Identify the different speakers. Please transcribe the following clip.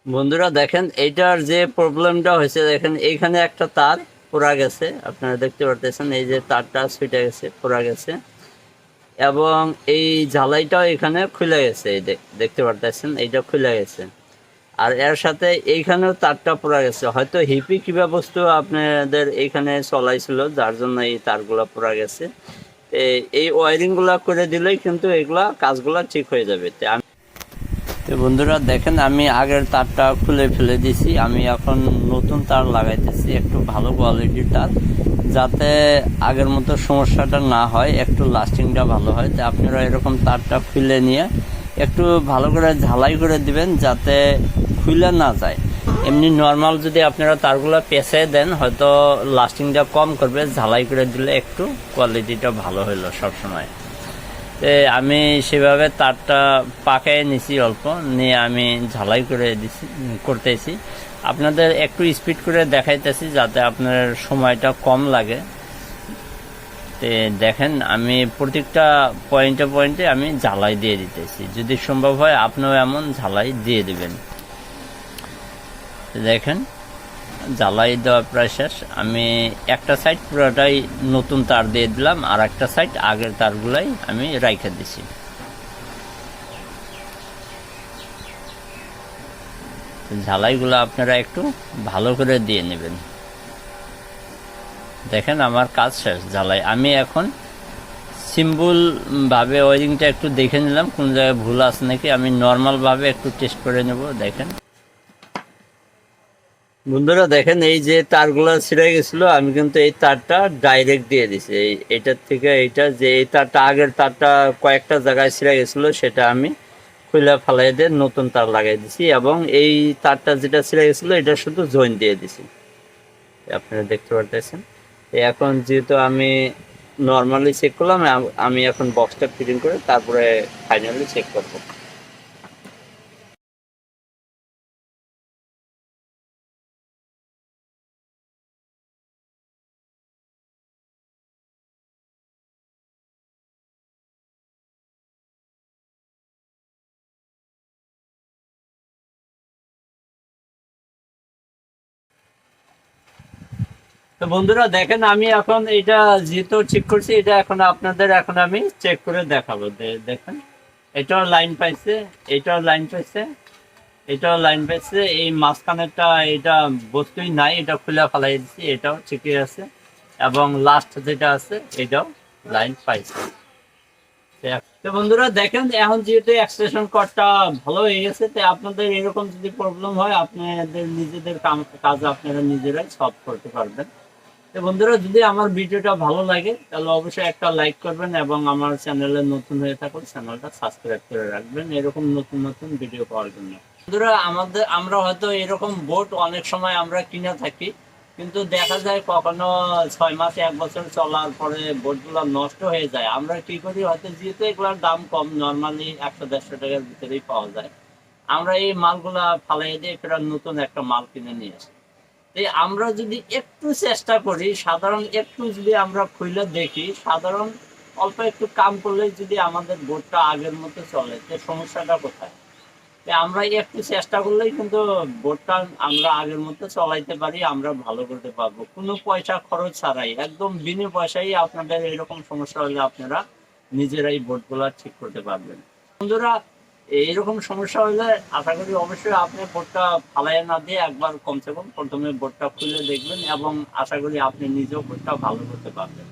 Speaker 1: বন্ধুরা দেখেন এইটার যে প্রবলেমটা হয়েছে, দেখেন এইখানে একটা তার পোড়া গেছে, আপনারা দেখতে পারতেছেন এই যে তারটা ছুটে গেছে, পোড়া গেছে, এবং এই ঝালাইটাও এখানে খুলে গেছে, এই দেখতে পারতেছেন এইটা খুলে গেছে। আর এর সাথে এইখানেও তারটা পোড়া গেছে, হয়তো হিপি কিবা বস্তু আপনাদের এইখানে চলাইছিল যার জন্য এই তারগুলা পোড়া গেছে। এই ওয়ারিংগুলা করে দিলেই কিন্তু এগুলা কাজগুলা ঠিক হয়ে যাবে। তো বন্ধুরা দেখেন আমি আগের তারটা খুলে ফেলে দিছি, আমি এখন নতুন তার লাগাইতেছি, একটু ভালো কোয়ালিটির তার, যাতে আগের মতো সমস্যাটা না হয়, একটু লাস্টিংটা ভালো হয়। তো আপনারা এরকম তারটা খুলে নিয়ে একটু ভালো করে ঝালাই করে দিবেন যাতে খুলে না যায়। এমনি নর্মাল যদি আপনারা তারগুলো পেঁচে দেন হয়তো লাস্টিংটা কম করবে, ঝালাই করে দিলে একটু কোয়ালিটিটা ভালো হইলো সবসময়। আমি সেভাবে তারটা পাকায় নিছি, অল্প নিয়ে আমি ঝালাই করে দিছি, করতেছি। আপনাদের একটু স্পিড করে দেখাইতেছি যাতে আপনার সময়টা কম লাগে। দেখেন আমি প্রত্যেকটা পয়েন্টে পয়েন্টে আমি ঝালাই দিয়ে দিতেছি, যদি সম্ভব হয় আপনিও এমন ঝালাই দিয়ে দিবেন। দেখেন জ্বালাই দেওয়া প্রায় শেষ, আমি একটা সাইড পুরোটাই নতুন তার দিয়ে দিলাম, আর একটা সাইড আগের তারগুলাই আমি রাইখে দিছি। ঝালাইগুলো আপনারা একটু ভালো করে দিয়ে নেবেন। দেখেন আমার কাজ শেষ ঝালাই। আমি এখন সিম্পল ভাবে ওয়ারিংটা একটু দেখে নিলাম কোন জায়গায় ভুল আছে নাকি, আমি নর্মাল ভাবে একটু টেস্ট করে নেব। দেখেন বন্ধুরা দেখেন এই যে তারগুলা ছিঁড়ে গেছিল, আমি কিন্তু এই তারটা ডাইরেক্ট দিয়ে দিছি। এইটার থেকে এইটা যে এই তারটা আগের তারটা কয়েকটা জায়গায় ছিঁড়ে গেছিল সেটা আমি খুলে ফালাই দিয়ে নতুন তার লাগাই দিছি, এবং এই তারটা যেটা ছিঁড়ে গেছিল এটা শুধু জয়েন দিয়ে দিছি, আপনারা দেখতে পারতেছেন। এখন যেহেতু আমি নর্মালি চেক করলাম, আমি এখন বক্সটা ফিটিং করে তারপরে ফাইনালি চেক করবো। তো বন্ধুরা দেখেন আমি এখন এটা যেহেতু চেক করছি, এটা এখন আমি চেক করে দেখাবো। দেখেন এটাও লাইন পাইছে, এটাও লাইন পাইছে, এটাও লাইন পাইছে, এই মাঝখানেরটা এটা বস্তুই নাই, এটা খুলে ফেলাই দিচ্ছি, এটাও ঠিকই আছে, এবং লাস্ট যেটা আছে এটাও লাইন পাইছে। তো বন্ধুরা দেখেন এখন যেহেতু এক্সটেনশন কর্ডটা ভালো হয়ে গেছে, তো আপনাদের এরকম যদি প্রবলেম হয় আপনাদের নিজেদের কাজ আপনারা নিজেরাই সলভ করতে পারবেন। তো বন্ধুরা যদি আমার ভিডিওটা ভালো লাগে তাহলে অবশ্যই একটা লাইক করবেন, এবং আমার চ্যানেলে নতুন হয়ে থাকলে চ্যানেলটা সাবস্ক্রাইব করে রাখবেন এরকম নতুন নতুন ভিডিও পাওয়ার জন্য। বন্ধুরা আমরা হয়তো এরকম বোট অনেক সময় আমরা কিনে থাকি, কিন্তু দেখা যায় কখনো 6 মাস 1 বছর চলার পরে বোটগুলো নষ্ট হয়ে যায়। আমরা কি করি, হয়তো যেহেতু এগুলোর দাম কম, নর্মালি 100-150 টাকার ভিতরেই পাওয়া যায়, আমরা এই মালগুলা ফালাই দিয়ে ফের নতুন একটা মাল কিনে নিয়ে আসি। আমরা যদি একটু চেষ্টা করি, সাধারণ একটু যদি আমরা খুলে দেখি, সাধারণ অল্প একটু কাম করলে যদি আমাদের বোটটা আগের মতো চলে, তো সমস্যাটা কোথায়? আমরা একটু চেষ্টা করলেই কিন্তু বোটটা আমরা আগের মতো চলাইতে পারি, আমরা ভালো করতে পারবো কোনো পয়সা খরচ ছাড়াই, একদম বিনা পয়সায়। আপনাদের এরকম সমস্যা হলে আপনারা নিজেরাই বোটগুলা ঠিক করতে পারবেন। বন্ধুরা এইরকম সমস্যা হলে আশা করি অবশ্যই আপনি বোটটা ফালাইয়া না দিয়ে একবার কমসে কম প্রথমে বোটটা খুলে দেখবেন, এবং আশা করি আপনি নিজেও বোটটা ভালো করতে পারবেন।